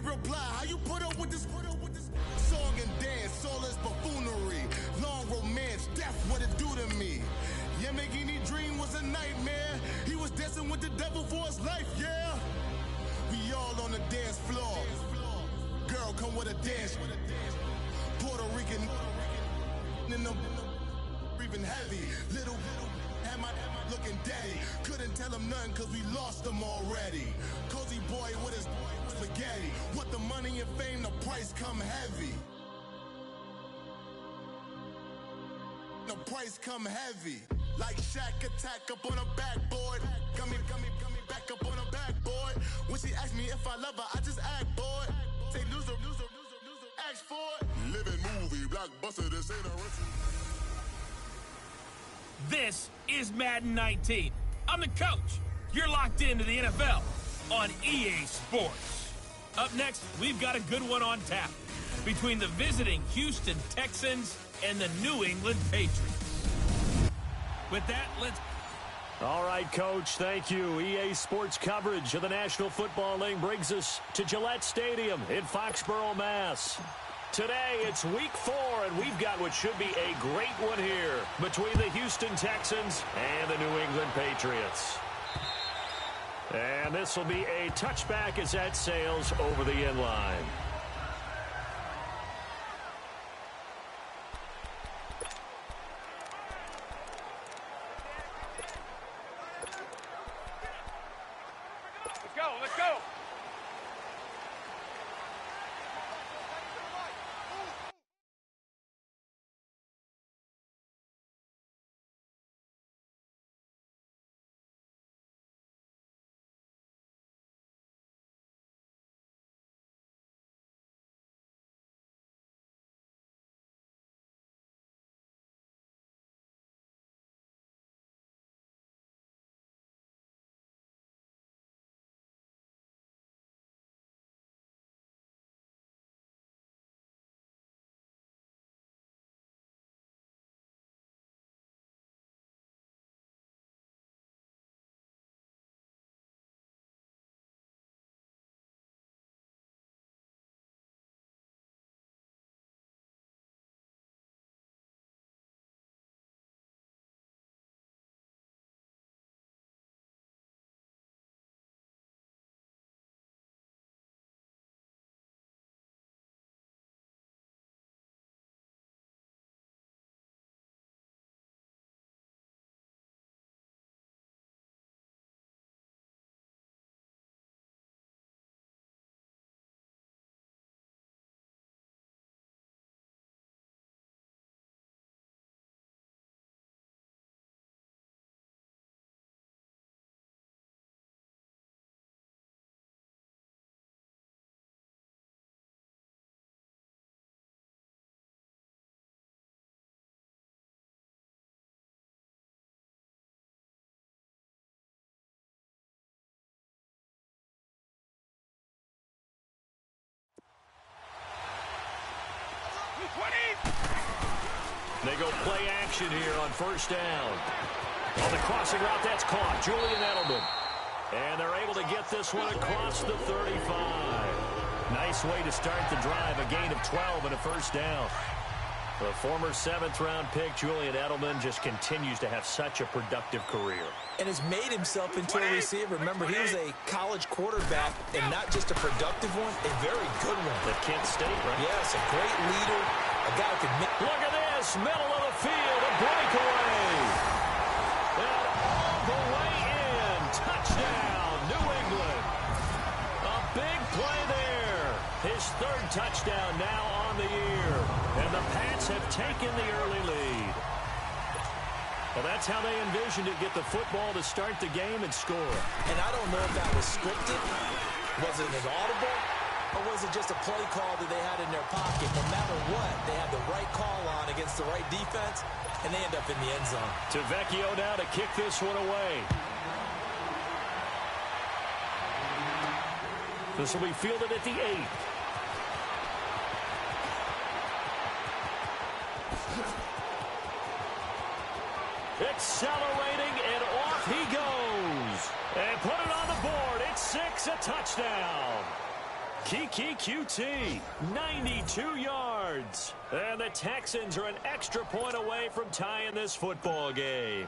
reply, how you put up with this song and dance, all this buffoonery, long romance, death, what it do to me. Yamagini dream was a nightmare. He was dancing with the devil for his life, yeah. We all on the dance floor. Girl, come with a dance. Puerto Rican in the breathing heavy. Little had my looking daddy. Couldn't tell him nothing cause we lost him already. Cozy boy with his spaghetti. With the money and fame, the price come heavy. The price come heavy. Like Shaq attack up on a backboard. Got me back up on a backboard. When she asked me if I love her, I just act bored. Say loser, ask for it. Living movie, blockbuster, this ain't a ritual. This is Madden 19. I'm the coach. You're locked into the NFL on EA Sports. Up next, we've got a good one on tap between the visiting Houston Texans and the New England Patriots. With that, let's... All right, Coach, thank you. EA Sports coverage of the National Football League brings us to Gillette Stadium in Foxborough, Mass. Today, it's Week 4, and we've got what should be a great one here between the Houston Texans and the New England Patriots. And this will be a touchback as that sails over the end line. Let's go. They go play action here on first down. On the crossing route, that's caught. Julian Edelman. And they're able to get this one across the 35. Nice way to start the drive. A gain of 12 and a first down. The former 7th-round pick, Julian Edelman, just continues to have such a productive career. And has made himself into a receiver. Remember, he was a college quarterback, and not just a productive one, a very good one. At Kent State, right? Yes, a great leader, a guy who could make... Look at this, middle of the field, a breakaway. And all the way in, touchdown, New England. A big play there. His 3rd touchdown now on the year. And the Pats have taken the early lead. Well, that's how they envisioned it, get the football to start the game and score. And I don't know if that was scripted. Was it an audible? Or was it just a play call that they had in their pocket? No matter what, they had the right call on against the right defense, and they end up in the end zone. To Vecchio now to kick this one away. This will be fielded at the 8. Accelerating, and off he goes. And put it on the board. It's 6, a touchdown. Kiki QT, 92 yards. And the Texans are an extra point away from tying this football game.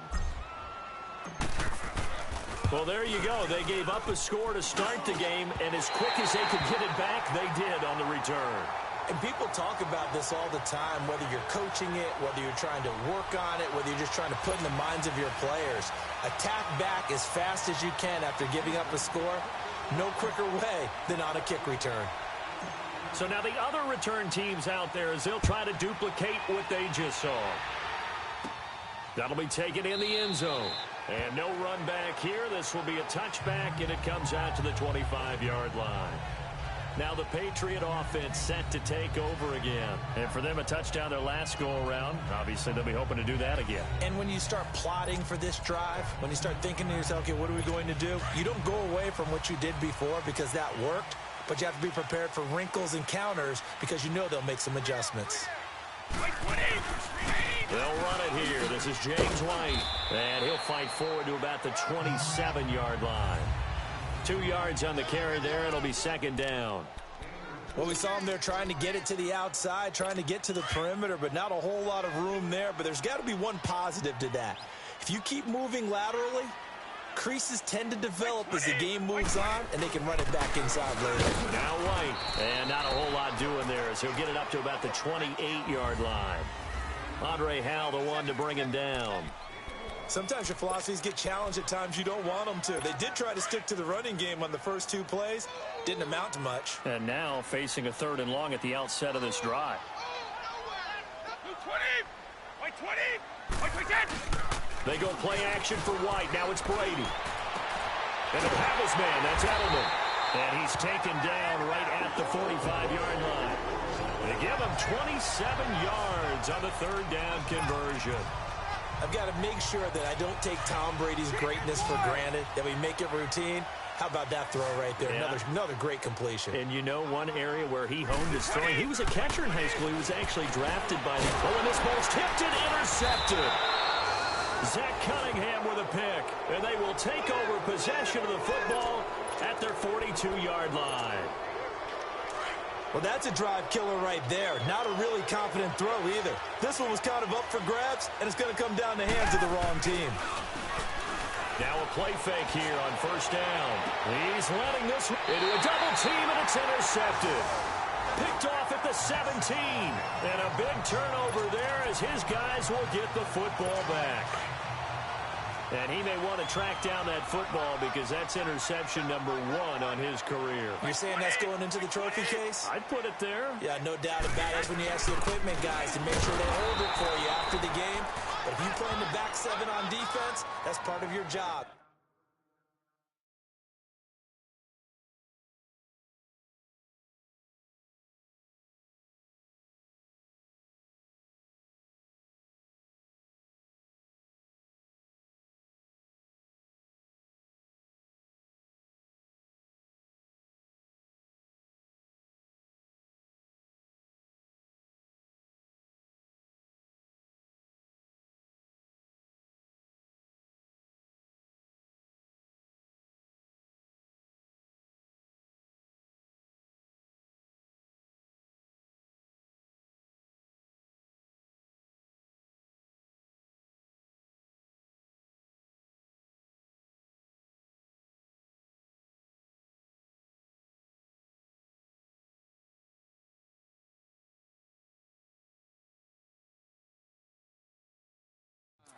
Well, there you go. They gave up a score to start the game, and as quick as they could get it back, they did on the return. And people talk about this all the time, whether you're coaching it, whether you're trying to work on it, whether you're just trying to put in the minds of your players. Attack back as fast as you can after giving up a score. No quicker way than on a kick return. So now the other return teams out there, as they'll try to duplicate what they just saw. That'll be taken in the end zone. And no run back here. This will be a touchback, and it comes out to the 25-yard line. Now the Patriot offense set to take over again. And for them, a touchdown their last go-around. Obviously, they'll be hoping to do that again. And when you start plotting for this drive, when you start thinking to yourself, okay, what are we going to do? You don't go away from what you did before because that worked, but you have to be prepared for wrinkles and counters because you know they'll make some adjustments. They'll run it here. This is James White. And he'll fight forward to about the 27-yard line. 2 yards on the carry there. It'll be second down. Well, we saw him there trying to get it to the outside, trying to get to the perimeter, but not a whole lot of room there. But there's got to be one positive to that. If you keep moving laterally, creases tend to develop as the game moves on, and they can run it back inside later. Now White, and not a whole lot doing there as he'll get it up to about the 28-yard line. Andre Howell, the one to bring him down. Sometimes your philosophies get challenged at times you don't want them to. They did try to stick to the running game on the first 2 plays. Didn't amount to much. And now facing a 3rd and long at the outset of this drive. They go play action for White. Now it's Brady. And he'll have his man. That's Edelman. And he's taken down right at the 45-yard line. They give him 27 yards on the 3rd down conversion. I've got to make sure that I don't take Tom Brady's greatness for granted, that we make it routine. How about that throw right there? Yeah. Another great completion. And you know one area where he honed his throwing. He was a catcher in high school. He was actually drafted by the... Oh, and this ball's tipped and intercepted. Zach Cunningham with a pick. And they will take over possession of the football at their 42-yard line. Well, that's a drive killer right there. Not a really confident throw either. This one was kind of up for grabs, and it's going to come down the hands of the wrong team. Now a play fake here on 1st down. He's letting this into a double team, and it's intercepted. Picked off at the 17. And a big turnover there as his guys will get the football back. And he may want to track down that football because that's interception number 1 on his career. You're saying that's going into the trophy case? I'd put it there. Yeah, no doubt about it. That's when you ask the equipment guys to make sure they hold it for you after the game. But if you play in the back 7 on defense, that's part of your job.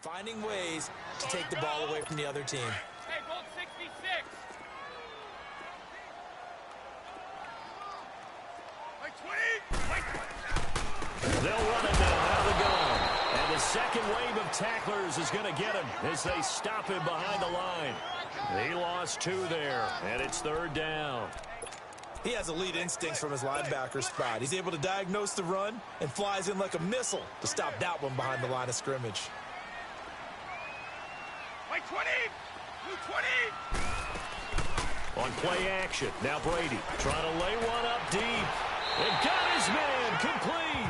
Finding ways to take the ball away from the other team. Hey, Bolt 66. They'll run it now out of the gun. And the second wave of tacklers is going to get him as they stop him behind the line. He lost 2 there, and it's 3rd down. He has elite instincts from his linebacker spot. He's able to diagnose the run and flies in like a missile to stop that one behind the line of scrimmage. On play action, now Brady trying to lay one up deep. And got his man complete.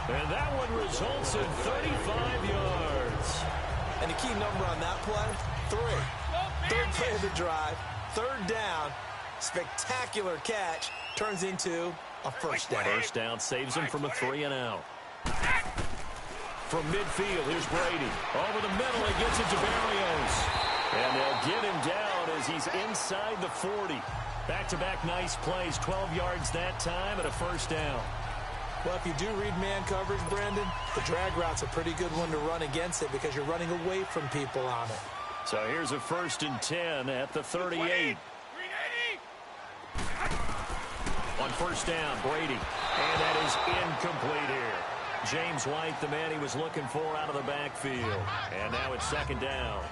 And that one results in 35 yards. And the key number on that play, 3. 3rd play of the drive, 3rd down, spectacular catch, turns into a first down. First down saves him from a 3-and-out. From midfield, here's Brady. Over the middle, he gets it to Berrios. And they'll get him down as he's inside the 40. Back-to-back nice plays, 12 yards that time and a first down. Well, if you do read man coverage, Brandon, the drag route's a pretty good one to run against it because you're running away from people on it. So here's a 1st and 10 at the 38. On first down, Brady. And that is incomplete here. James White, the man he was looking for out of the backfield. And now it's 2nd down.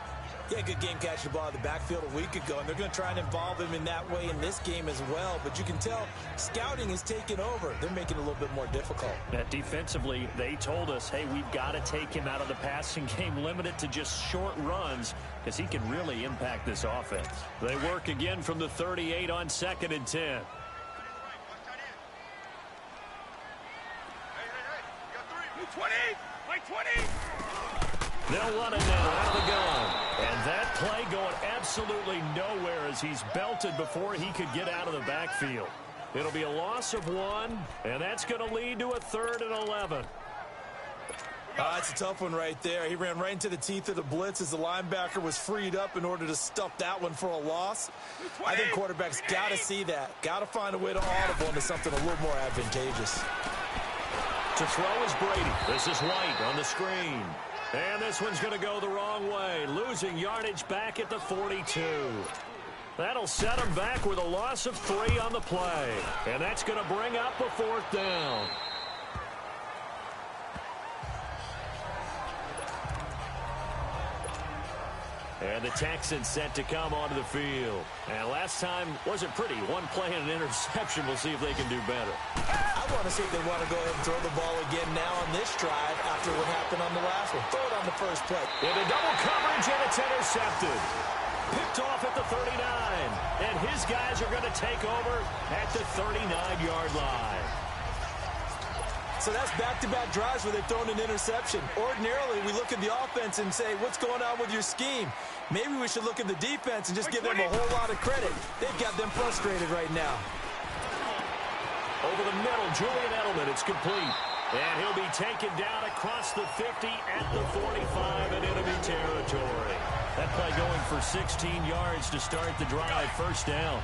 Yeah, good game catching the ball in the backfield a week ago, and they're going to try and involve him in that way in this game as well. But you can tell scouting is taking over. They're making it a little bit more difficult. Defensively, they told us, hey, we've got to take him out of the passing game, limit it to just short runs, because he can really impact this offense. They work again from the 38 on 2nd and 10. They'll run it now out of the gun. And that play going absolutely nowhere as he's belted before he could get out of the backfield. It'll be a loss of 1, and that's going to lead to a 3rd and 11. That's a tough one right there. He ran right into the teeth of the blitz as the linebacker was freed up in order to stuff that one for a loss. I think quarterbacks got to see that. Got to find a way to audible into something a little more advantageous. To throw is Brady. This is White on the screen. And this one's going to go the wrong way, losing yardage back at the 42. That'll set him back with a loss of 3 on the play. And that's going to bring up a 4th down. And the Texans set to come onto the field. And last time wasn't pretty. One play and an interception. We'll see if they can do better. I want to see if they want to go ahead and throw the ball again now on this drive after what happened on the last one. Throw it on the first play. Into double coverage, and it's intercepted. Picked off at the 39. And his guys are going to take over at the 39-yard line. So that's back-to-back drives where they've thrown an interception. Ordinarily, we look at the offense and say, what's going on with your scheme? Maybe we should look at the defense and just give them a whole lot of credit. They've got them frustrated right now. Over the middle, Julian Edelman, it's complete. And he'll be taken down across the 50 at the 45 in enemy territory. That play going for 16 yards to start the drive, first down.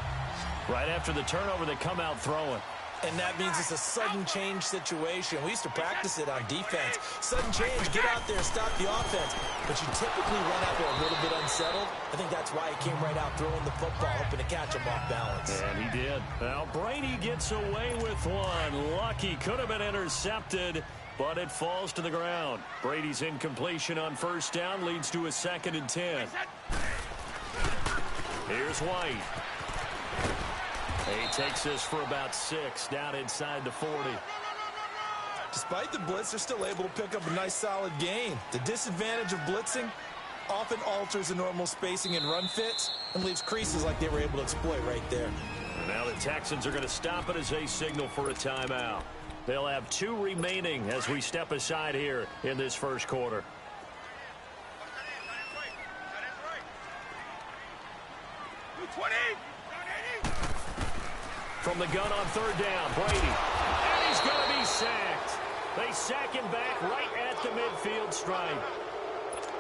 Right after the turnover, they come out throwing. And that means it's a sudden change situation. We used to practice it on defense. Sudden change, get out there, stop the offense. But you typically run out there a little bit unsettled. I think that's why he came right out throwing the football, hoping to catch him off balance. And he did. Now Brady gets away with one. Lucky, could have been intercepted, but it falls to the ground. Brady's incompletion on first down leads to a 2nd and 10. Here's White. He takes this for about 6 down inside the 40. Despite the blitz, they're still able to pick up a nice solid gain. The disadvantage of blitzing often alters the normal spacing and run fits and leaves creases like they were able to exploit right there. And now the Texans are going to stop it as they signal for a timeout. They'll have 2 remaining as we step aside here in this first quarter. From the gun on third down, Brady. And he's going to be sacked. They sack him back right at the midfield stripe.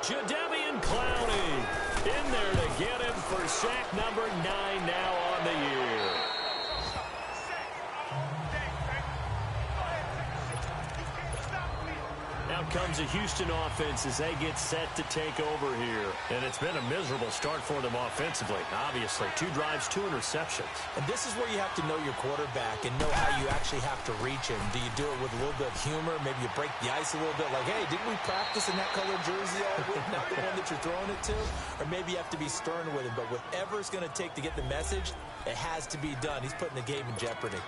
Jadeveon Clowney in there to get him for sack number 9 now on the year. Out comes a Houston offense as they get set to take over here. And it's been a miserable start for them offensively, obviously. 2 drives, 2 interceptions. And this is where you have to know your quarterback and know how you actually have to reach him. Do you do it with a little bit of humor? Maybe you break the ice a little bit like, hey, didn't we practice in that colored jersey all week? Not the one that you're throwing it to? Or maybe you have to be stern with him. But whatever it's going to take to get the message, it has to be done. He's putting the game in jeopardy.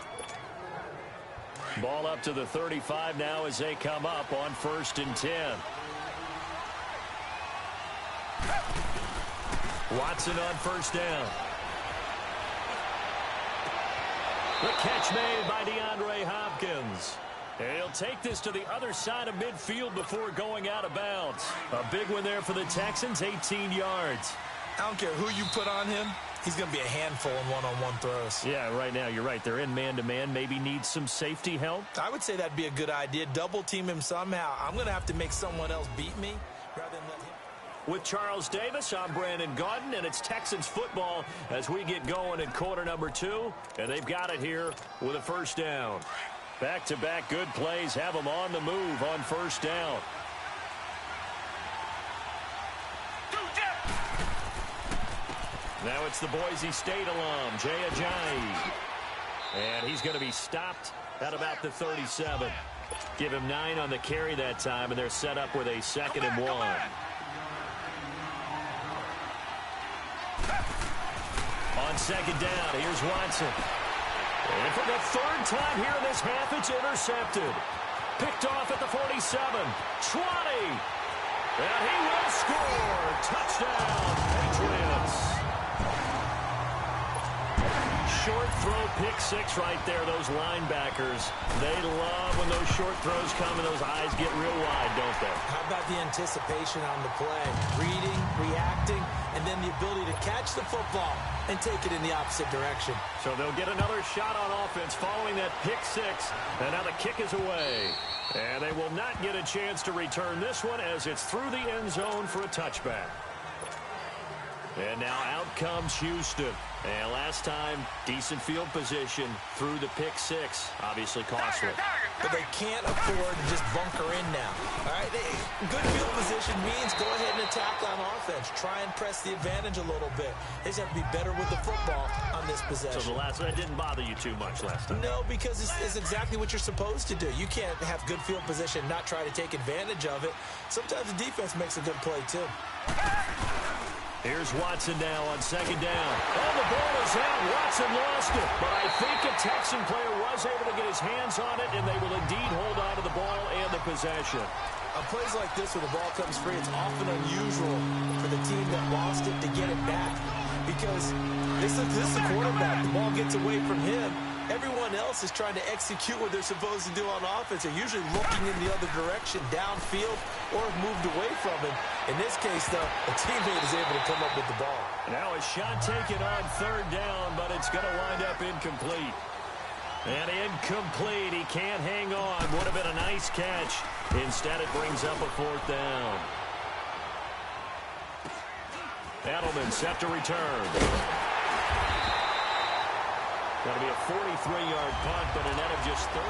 Ball up to the 35 now as they come up on 1st and 10. Watson on first down. The catch made by DeAndre Hopkins. And he'll take this to the other side of midfield before going out of bounds. A big one there for the Texans, 18 yards. I don't care who you put on him. He's going to be a handful in one-on-one throws. Yeah, right now you're right. They're in man-to-man. Maybe need some safety help. I would say that'd be a good idea. Double team him somehow. I'm going to have to make someone else beat me rather than let him. With Charles Davis, I'm Brandon Gaudin, and it's Texans football as we get going in quarter number 2. And they've got it here with a first down. Back-to-back good plays have them on the move on first down. Now it's the Boise State alum, Jay Ajayi. And he's going to be stopped at about the 37. Give him 9 on the carry that time, and they're set up with a 2nd and 1. On second down, here's Watson. And for the 3rd time here in this half, it's intercepted. Picked off at the 47. 20. And he will score. Touchdown, Patriots. Short throw, pick 6 right there. Those linebackers, they love when those short throws come and those eyes get real wide, don't they? How about the anticipation on the play? Reading, reacting, and then the ability to catch the football and take it in the opposite direction. So they'll get another shot on offense following that pick 6. And now the kick is away. And they will not get a chance to return this one as it's through the end zone for a touchback. And now out comes Houston. And last time, decent field position through the pick 6. Obviously costly. But they can't afford to just bunker in now. All right, good field position means go ahead and attack on offense. Try and press the advantage a little bit. They just have to be better with the football on this possession. So the last one didn't bother you too much last time? No, because it's exactly what you're supposed to do. You can't have good field position and not try to take advantage of it. Sometimes the defense makes a good play, too. Here's Watson now on second down. Oh, the ball is out. Watson lost it. But I think a Texan player was able to get his hands on it, and they will indeed hold on to the ball and the possession. On plays like this where the ball comes free, it's often unusual for the team that lost it to get it back. Because this is a quarterback. The ball gets away from him. Everyone else is trying to execute what they're supposed to do on offense. They're usually looking in the other direction, downfield, or moved away from him. In this case, though, a teammate is able to come up with the ball. Now a shot taken on third down, but it's going to wind up incomplete. And incomplete. He can't hang on. Would have been a nice catch. Instead, it brings up a 4th down. Edelman set to return. Going to be a 43-yard punt, but a net of just 33.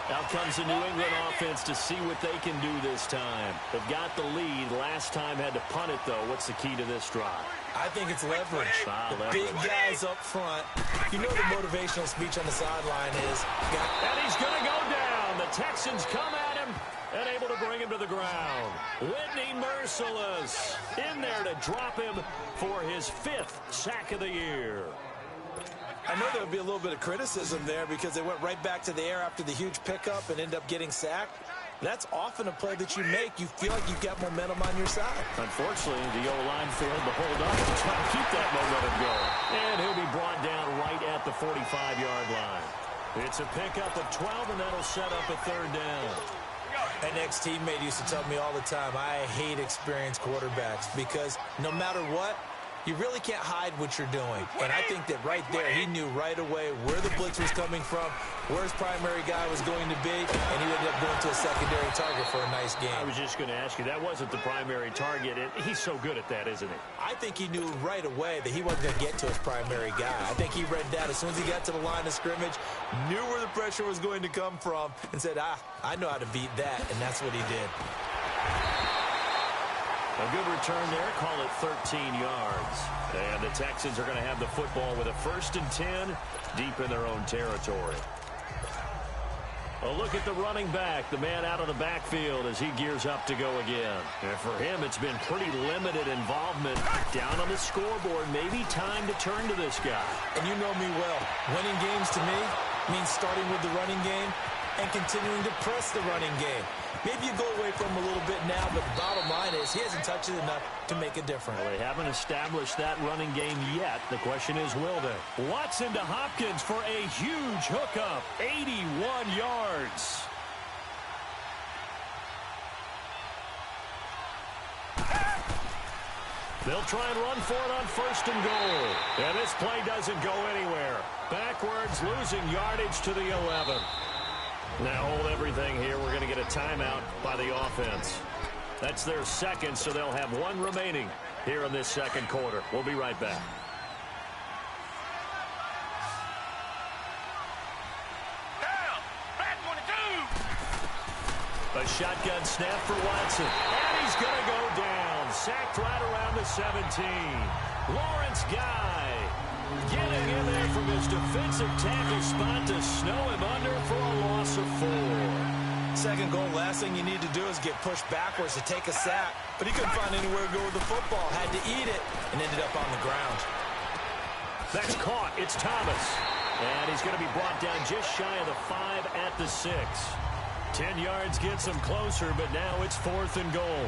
Out comes the New England offense to see what they can do this time. They've got the lead. Last time had to punt it, though. What's the key to this drive? I think it's leverage. The big guys up front. You know the motivational speech on the sideline is. And he's going to go down. The Texans come at him and able to bring him to the ground. Whitney Merciless in there to drop him for his 5th sack of the year. I know there would be a little bit of criticism there because they went right back to the air after the huge pickup and end up getting sacked. That's often a play that you make. You feel like you've got momentum on your side. Unfortunately, the O-line failed to hold up and try to keep that momentum going. And he'll be brought down right at the 45-yard line. It's a pickup of 12, and that'll set up a 3rd down. An ex-teammate used to tell me all the time, I hate experienced quarterbacks because no matter what, you really can't hide what you're doing. And I think that right there, he knew right away where the blitz was coming from, where his primary guy was going to be, and he ended up going to a secondary target for a nice game. I was just going to ask you, that wasn't the primary target. He's so good at that, isn't he? I think he knew right away that he wasn't going to get to his primary guy. I think he read that as soon as he got to the line of scrimmage, knew where the pressure was going to come from, and said, I know how to beat that, and that's what he did. A good return there. Call it 13 yards. And the Texans are going to have the football with a 1st and 10 deep in their own territory. A look at the running back, the man out of the backfield as he gears up to go again. And for him, it's been pretty limited involvement down on the scoreboard. Maybe time to turn to this guy. And you know me well. Winning games to me means starting with the running game and continuing to press the running game. Maybe you go away from him a little bit now, but the bottom line is he hasn't touched it enough to make a difference. Well, they haven't established that running game yet. The question is, will they? Watson to Hopkins for a huge hookup. 81 yards. They'll try and run for it on 1st and goal. And this play doesn't go anywhere. Backwards, losing yardage to the 11. Now hold everything here. We're going to get a timeout by the offense. That's their second, so they'll have one remaining here in this second quarter. We'll be right back. A shotgun snap for Watson. And he's going to go down. Sacked right around the 17. Lawrence Guy getting in there from his defensive tackle spot to snow him under for a loss of 4. Second goal, last thing you need to do is get pushed backwards to take a sack. But he couldn't find anywhere to go with the football. Had to eat it and ended up on the ground. That's caught. It's Thomas. And he's going to be brought down just shy of the 5 at the 6. 10 yards gets him closer, but now it's 4th and goal.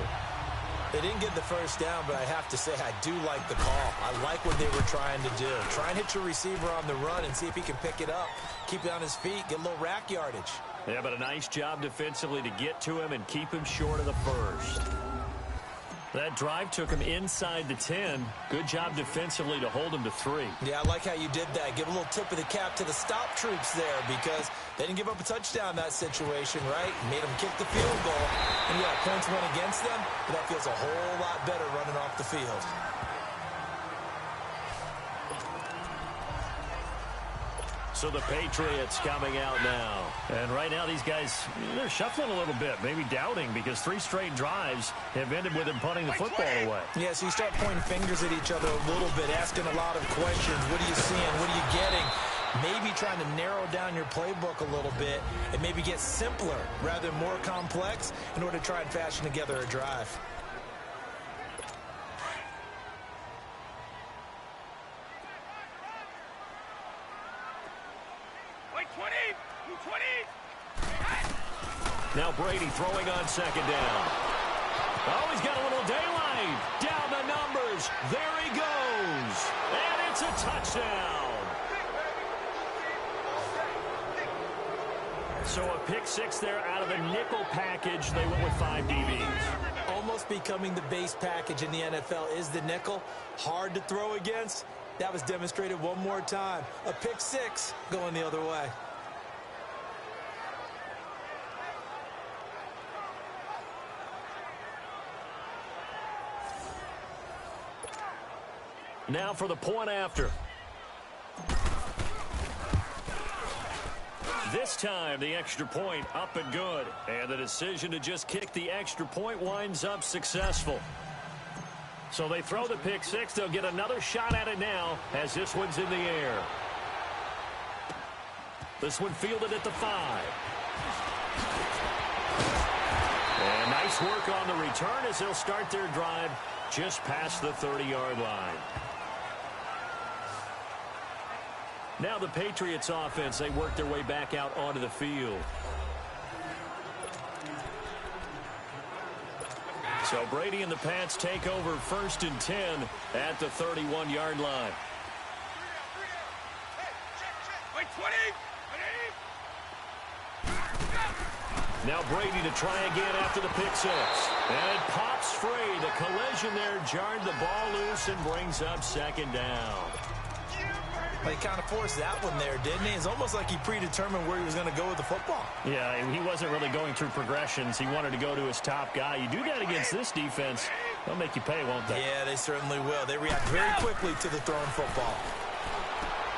They didn't get the first down, but I have to say I do like the call. I like what they were trying to do. Try and hit your receiver on the run and see if he can pick it up. Keep it on his feet, get a little rack yardage. Yeah, but a nice job defensively to get to him and keep him short of the first. That drive took him inside the 10. Good job defensively to hold him to 3. Yeah, I like how you did that. Give a little tip of the cap to the stop troops there because they didn't give up a touchdown in that situation, right? Made them kick the field goal. And, yeah, points went against them, but that feels a whole lot better running off the field. So the Patriots coming out now. And right now these guys, they're shuffling a little bit, maybe doubting because 3 straight drives have ended with them punting the football away. Yeah, so you start pointing fingers at each other a little bit, asking a lot of questions. What are you seeing? What are you getting? Maybe trying to narrow down your playbook a little bit and maybe get simpler rather than more complex in order to try and fashion together a drive. Now Brady throwing on 2nd down. Oh, he's got a little daylight. Down the numbers. There he goes. And it's a touchdown. So a pick 6 there out of the nickel package. They went with 5 DBs. Almost becoming the base package in the NFL is the nickel. Hard to throw against. That was demonstrated one more time. A pick 6 going the other way. Now for the point after. This time, the extra point up and good. And the decision to just kick the extra point winds up successful. So they throw the pick 6. They'll get another shot at it now as this one's in the air. This one fielded at the 5. And nice work on the return as they'll start their drive just past the 30-yard line. Now the Patriots offense, they work their way back out onto the field. So Brady and the Pats take over 1st and 10 at the 31-yard line. Now Brady to try again after the pick 6. And it pops free. The collision there jarred the ball loose and brings up 2nd down. He kind of forced that one there, didn't he? It's almost like he predetermined where he was going to go with the football. Yeah, he wasn't really going through progressions. He wanted to go to his top guy. You do that against this defense, they'll make you pay, won't they? Yeah, they certainly will. They react very quickly to the thrown football.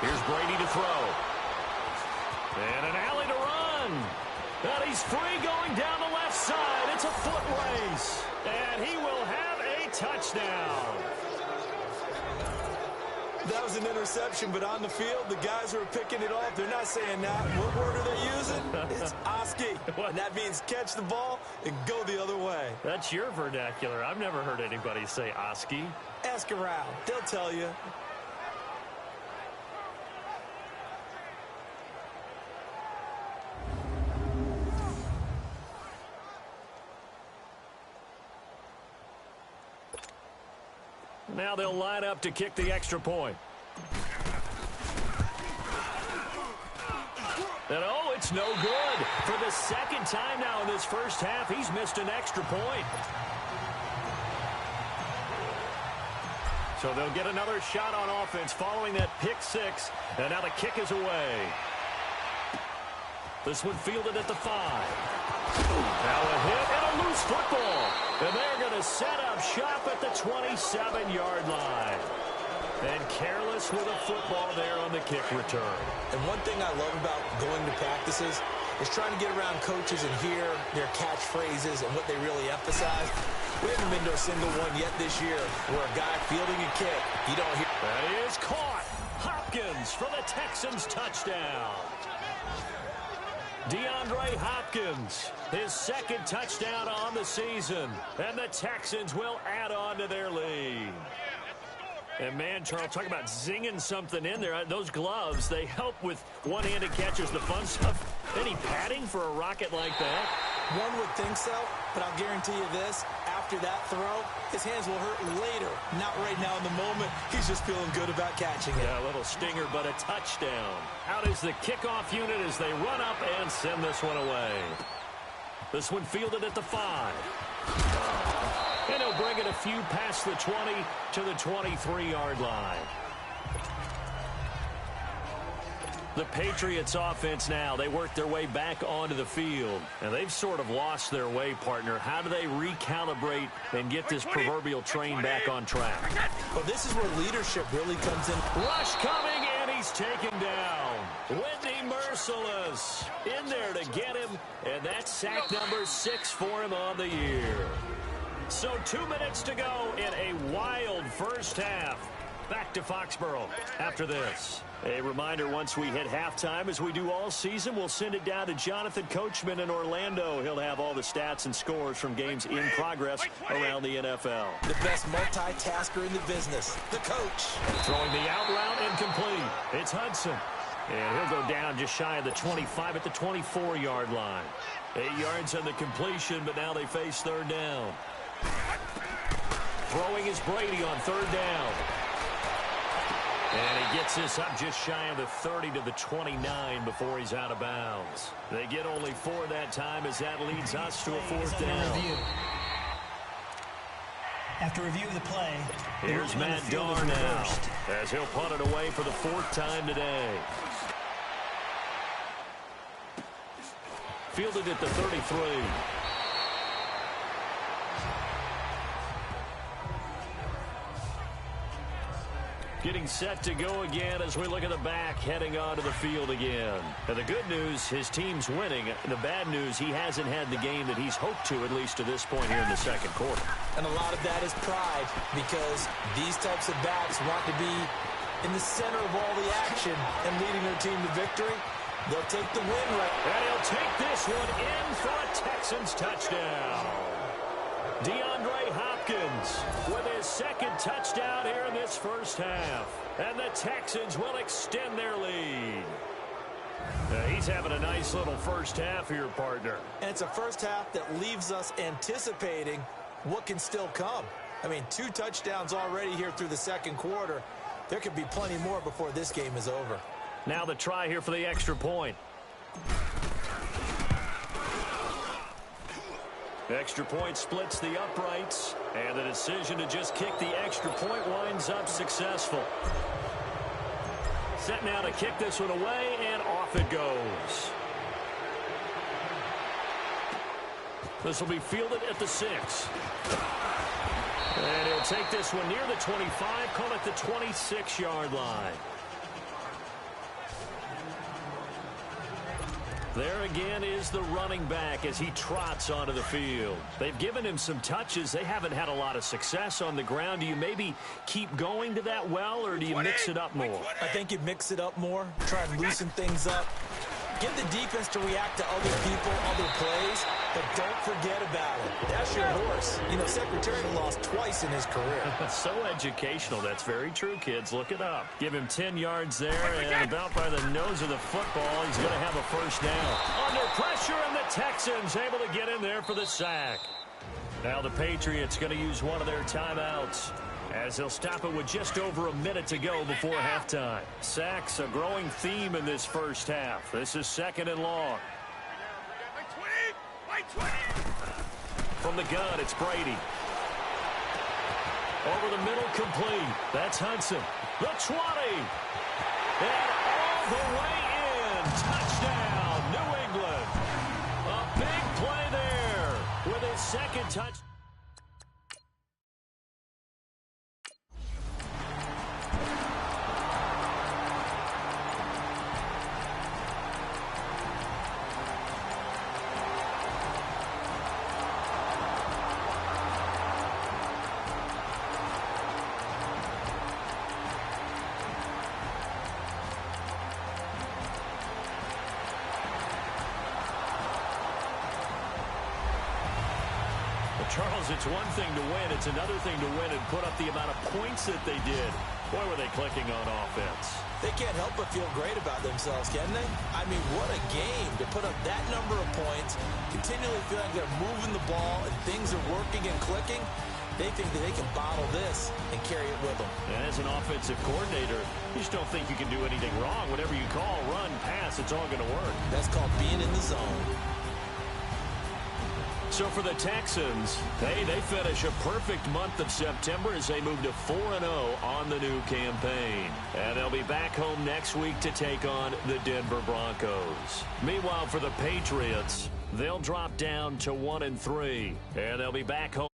Here's Brady to throw. And an alley to run. And he's free going down the left side. It's a foot race. And he will have a touchdown. That was an interception, but on the field, the guys who are picking it off, they're not saying that. What word are they using? It's Oski. And that means catch the ball and go the other way. That's your vernacular. I've never heard anybody say Oski. Ask around. They'll tell you. Now they'll line up to kick the extra point. And oh, it's no good. For the 2nd time now in this first half, he's missed an extra point. So they'll get another shot on offense following that pick six. And now the kick is away. This one fielded at the 5. Now a hit and a loose football. And they're going to set up shop at the 27-yard line. And careless with a football there on the kick return. And one thing I love about going to practices is trying to get around coaches and hear their catchphrases and what they really emphasize. We haven't been to a single one yet this year where a guy fielding a kick, you don't hear. That is caught. Hopkins for the Texans touchdown. DeAndre Hopkins, his second touchdown on the season. And the Texans will add on to their lead. And, man, Charles, talk about zinging something in there. Those gloves, they help with one-handed catches, the fun stuff. Any padding for a rocket like that? One would think so, but I'll guarantee you this. After that throw, his hands will hurt later. Not right now in the moment. He's just feeling good about catching it. Yeah, a little stinger, but a touchdown. Out is the kickoff unit as they run up and send this one away. This one fielded at the 5. And he'll bring it a few past the 20 to the 23-yard line. The Patriots offense now, they work their way back onto the field. And they've sort of lost their way, partner. How do they recalibrate and get this proverbial train back on track? Well, this is where leadership really comes in. Rush coming, and he's taken down. Whitney Merciless in there to get him. And that's sack number 6 for him on the year. So 2 minutes to go in a wild first half. Back to Foxborough after this. A reminder, once we hit halftime, as we do all season, we'll send it down to Jonathan Coachman in Orlando. He'll have all the stats and scores from games in progress around the NFL. The best multitasker in the business, the coach. Throwing the out route incomplete. It's Hudson. And he'll go down just shy of the 25 at the 24-yard line. 8 yards on the completion, but now they face third down. Throwing is Brady on third down. And he gets this up just shy of the 30 to the 29 before he's out of bounds. They get only 4 that time as that leads us to a fourth down. After review of the play, here's Matt Darr now as he'll punt it away for the 4th time today. Fielded at the 33. Getting set to go again as we look at the back, heading onto the field again. And the good news, his team's winning. The bad news, he hasn't had the game that he's hoped to, at least to this point here in the second quarter. And a lot of that is pride, because these types of backs want to be in the center of all the action and leading their team to victory. They'll take the win right. And he'll take this one in for a Texans touchdown. DeAndre Hopkins with his second touchdown here in this first half. And the Texans will extend their lead. He's having a nice little first half here, partner. And it's a first half that leaves us anticipating what can still come. I mean, 2 touchdowns already here through the second quarter. There could be plenty more before this game is over. Now the try here for the extra point. Extra point splits the uprights, and the decision to just kick the extra point winds up successful. Set now to kick this one away, and off it goes. This will be fielded at the 6. And he'll take this one near the 25, call it the 26-yard line. There again is the running back as he trots onto the field. They've given him some touches. They haven't had a lot of success on the ground. Do you maybe keep going to that well, or do you mix it up more? I think you mix it up more, try and loosen things up. Give the defense to react to other people, other plays, but don't forget about it. That's your horse. You know, Secretary lost twice in his career. So educational. That's very true, kids. Look it up. Give him 10 yards there, and about by the nose of the football, he's going to have a first down. Under pressure, and the Texans able to get in there for the sack. Now the Patriots going to use one of their timeouts, as they'll stop it with just over a minute to go before halftime. Sacks, a growing theme in this first half. This is 2nd and long. From the gun, it's Brady. Over the middle, complete. That's Hudson. The 20. And all the way in. Touchdown, New England. A big play there with his second touch. Charles, it's one thing to win. It's another thing to win and put up the amount of points that they did. Boy, were they clicking on offense. They can't help but feel great about themselves, can they? I mean, what a game to put up that number of points, continually feel like they're moving the ball and things are working and clicking. They think that they can bottle this and carry it with them. And as an offensive coordinator, you just don't think you can do anything wrong. Whatever you call, run, pass, it's all going to work. That's called being in the zone. So for the Texans, hey, they finish a perfect month of September as they move to 4-0 on the new campaign. And they'll be back home next week to take on the Denver Broncos. Meanwhile, for the Patriots, they'll drop down to 1-3, and they'll be back home.